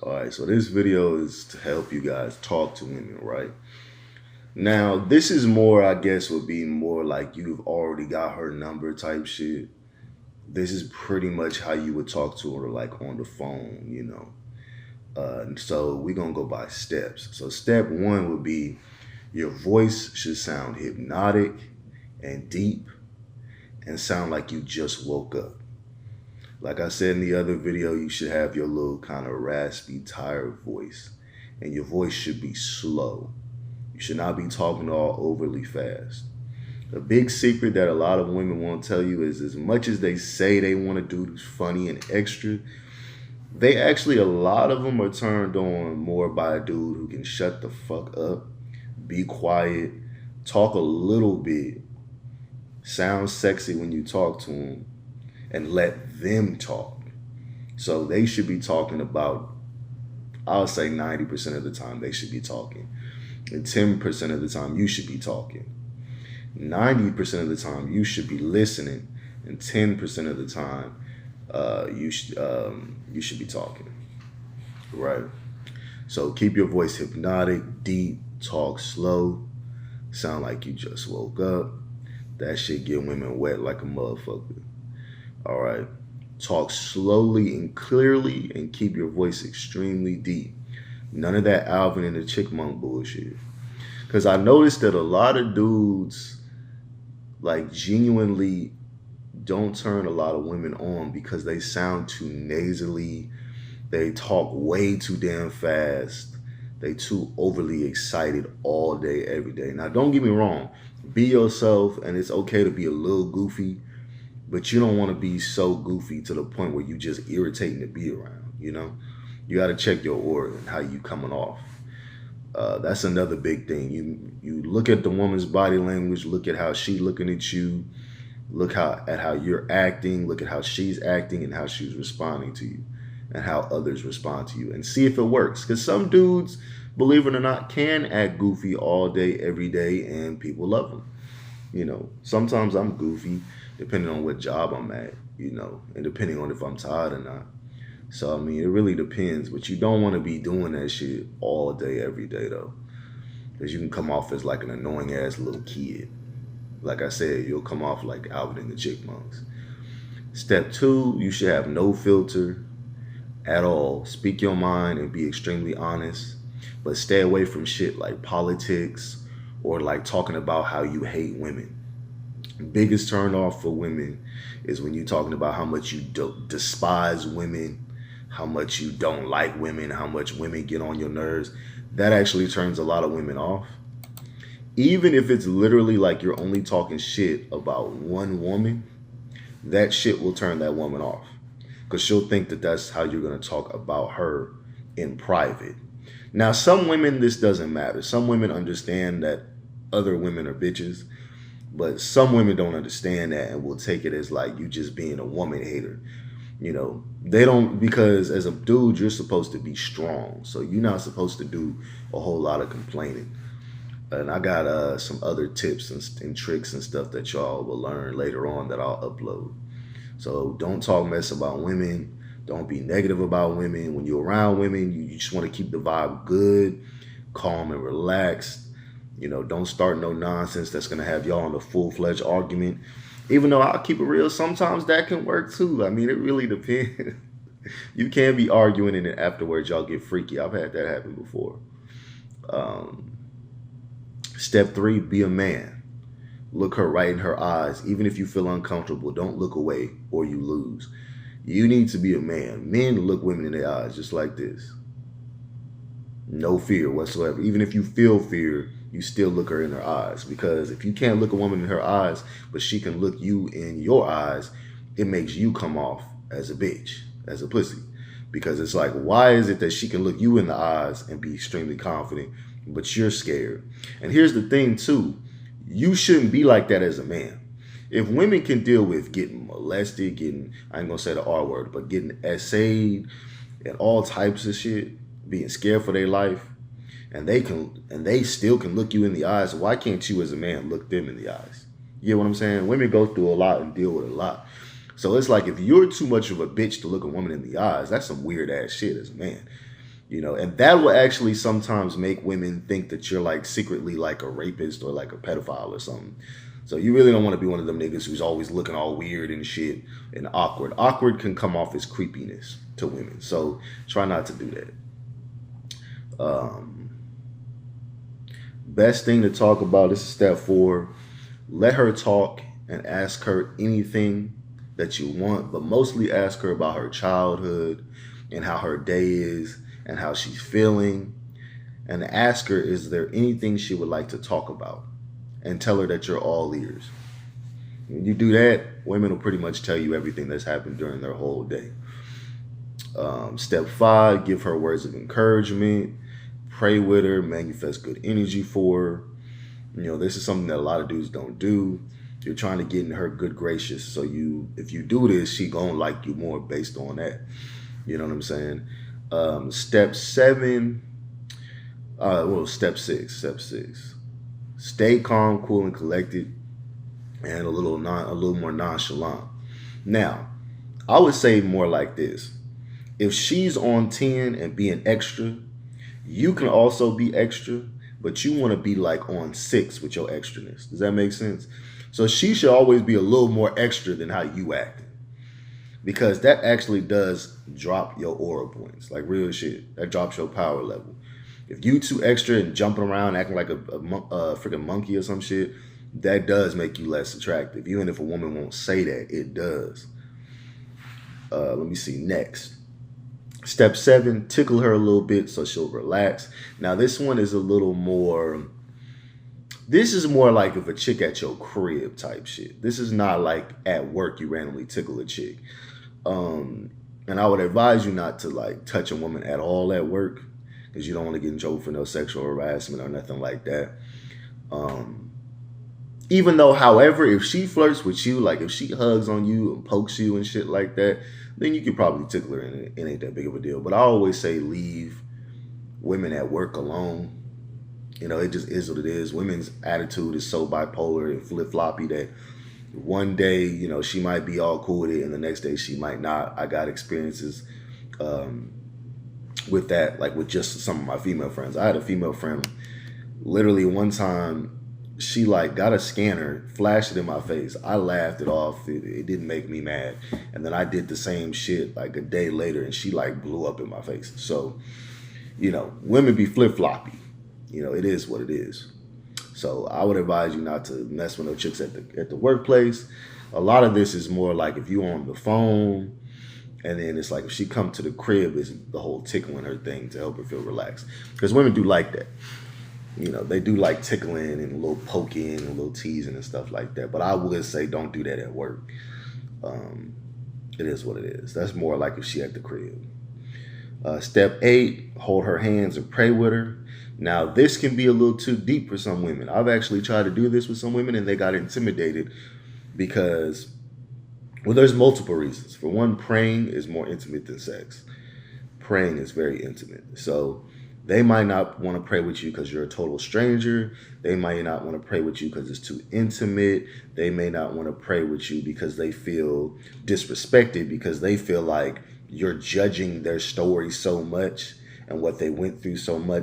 All right, so this video is to help you guys talk to women, right? Now, this is more, I guess, would be more like you've already got her number type shit. This is pretty much how you would talk to her, like on the phone, you know. So we're gonna go by steps. So step one would be your voice should sound hypnotic and deep and sound like you just woke up. Like I said in the other video, you should have your little kind of raspy, tired voice. And your voice should be slow. You should not be talking all overly fast. A big secret that a lot of women won't tell you is as much as they say they want to do funny and extra, they actually, a lot of them are turned on more by a dude who can shut the fuck up, be quiet, talk a little bit, sound sexy when you talk to them, and let them talk. So they should be talking about, I'll say 90% of the time they should be talking. And 10% of the time you should be talking. 90% of the time you should be listening. And 10% of the time you should be talking. Right? So keep your voice hypnotic, deep, talk slow, sound like you just woke up. That shit get women wet like a motherfucker. All right. Talk slowly and clearly and keep your voice extremely deep. None of that Alvin and the Chickmunk bullshit. Because I noticed that a lot of dudes, like, genuinely don't turn a lot of women on because they sound too nasally. They talk way too damn fast. They too overly excited all day, every day. Now, don't get me wrong. Be yourself, and it's okay to be a little goofy. But you don't want to be so goofy to the point where you just irritating to be around, you know? You got to check your aura and how you coming off. That's another big thing. You look at the woman's body language, look at how she looking at you, look at how you're acting, look at how she's acting and how she's responding to you and how others respond to you and see if it works. Because some dudes, believe it or not, can act goofy all day, every day, and people love them. You know, sometimes I'm goofy depending on what job I'm at, you know, and depending on if I'm tired or not. So, I mean, it really depends, but you don't want to be doing that shit all day, every day, though, because you can come off as like an annoying ass little kid. Like I said, you'll come off like Alvin and the Chickmunks. Step two, you should have no filter at all. Speak your mind and be extremely honest, but stay away from shit like politics or like talking about how you hate women. Biggest turn off for women is when you're talking about how much you despise women, how much you don't like women, how much women get on your nerves. That actually turns a lot of women off. Even if it's literally like you're only talking shit about one woman, that shit will turn that woman off because she'll think that that's how you're going to talk about her in private. Now, some women, this doesn't matter. Some women understand that other women are bitches. But some women don't understand that and will take it as like you just being a woman hater. You know, they don't, because as a dude, you're supposed to be strong. So you're not supposed to do a whole lot of complaining. And I got some other tips and tricks and stuff that y'all will learn later on that I'll upload. So don't talk mess about women. Don't be negative about women. When you're around women, you just want to keep the vibe good, calm and relaxed. You know, don't start no nonsense that's going to have y'all in a full-fledged argument. Even though I'll keep it real, sometimes that can work too. I mean, it really depends. You can be arguing and then afterwards y'all get freaky. I've had that happen before. Um, Step three, be a man. Look her right in her eyes. Even if you feel uncomfortable, don't look away or you lose. You need to be a man. Men look women in the eyes just like this. No fear whatsoever. Even if you feel fear, you still look her in her eyes, because if you can't look a woman in her eyes, but she can look you in your eyes, it makes you come off as a bitch, as a pussy. Because it's like, why is it that she can look you in the eyes and be extremely confident, but you're scared? And here's the thing too, you shouldn't be like that as a man. If women can deal with getting molested, I ain't gonna say the R word, but getting essayed and all types of shit, being scared for their life, and they still can look you in the eyes, why can't you as a man look them in the eyes? You get what I'm saying? Women go through a lot and deal with a lot. So it's like, if you're too much of a bitch to look a woman in the eyes, that's some weird ass shit as a man. And that will actually sometimes make women think that you're like secretly like a rapist or like a pedophile or something. So you really don't want to be one of them niggas who's always looking all weird and shit and awkward. Awkward can come off as creepiness to women. So try not to do that. Best thing to talk about, this is step 4. Let her talk and ask her anything that you want, but mostly ask her about her childhood and how her day is and how she's feeling. And ask her, is there anything she would like to talk about? And tell her that you're all ears. When you do that, women will pretty much tell you everything that's happened during their whole day. Step 5, give her words of encouragement. Pray with her, manifest good energy for her. This is something that a lot of dudes don't do. You're trying to get in her good gracious. So if you do this, she gonna like you more based on that. You know what I'm saying? Step 7, step 6. Stay calm, cool, and collected, and a little more nonchalant. Now, I would say more like this. If she's on 10 and being extra, you can also be extra, but you want to be like on 6 with your extraness. Does that make sense? So she should always be a little more extra than how you act, because that actually does drop your aura points, like real shit. That drops your power level. If you too extra and jumping around acting like a freaking monkey or some shit, that does make you less attractive. Even if a woman won't say that, it does. Let me see. Next. Step 7, tickle her a little bit so she'll relax. Now, this one is a little more... This is more like if a chick at your crib type shit. This is not like at work you randomly tickle a chick. And I would advise you not to like touch a woman at all at work, because you don't want to get in trouble for no sexual harassment or nothing like that. Even though, however, if she flirts with you, like if she hugs on you and pokes you and shit like that, then you could probably tickle her and it ain't that big of a deal. But I always say leave women at work alone. It just is what it is. Women's attitude is so bipolar and flip-floppy that one day, she might be all cool with it and the next day she might not. I got experiences with that, like with just some of my female friends. I had a female friend, literally one time, she like got a scanner, flashed it in my face. I laughed it off. It didn't make me mad. And then I did the same shit like a day later and she like blew up in my face. So, women be flip-floppy. It is what it is. So I would advise you not to mess with no chicks at the workplace. A lot of this is more like if you on the phone, and then it's like if she come to the crib, is the whole tickling her thing to help her feel relaxed. Because women do like that. They do like tickling and a little poking and a little teasing and stuff like that. But I would say don't do that at work. It is what it is. That's more like if she at the crib. Step 8, hold her hands and pray with her. Now, this can be a little too deep for some women. I've actually tried to do this with some women and they got intimidated because, well, there's multiple reasons. For one, praying is more intimate than sex. Praying is very intimate. So they might not want to pray with you because you're a total stranger. They might not want to pray with you because it's too intimate. They may not want to pray with you because they feel disrespected, because they feel like you're judging their story so much and what they went through so much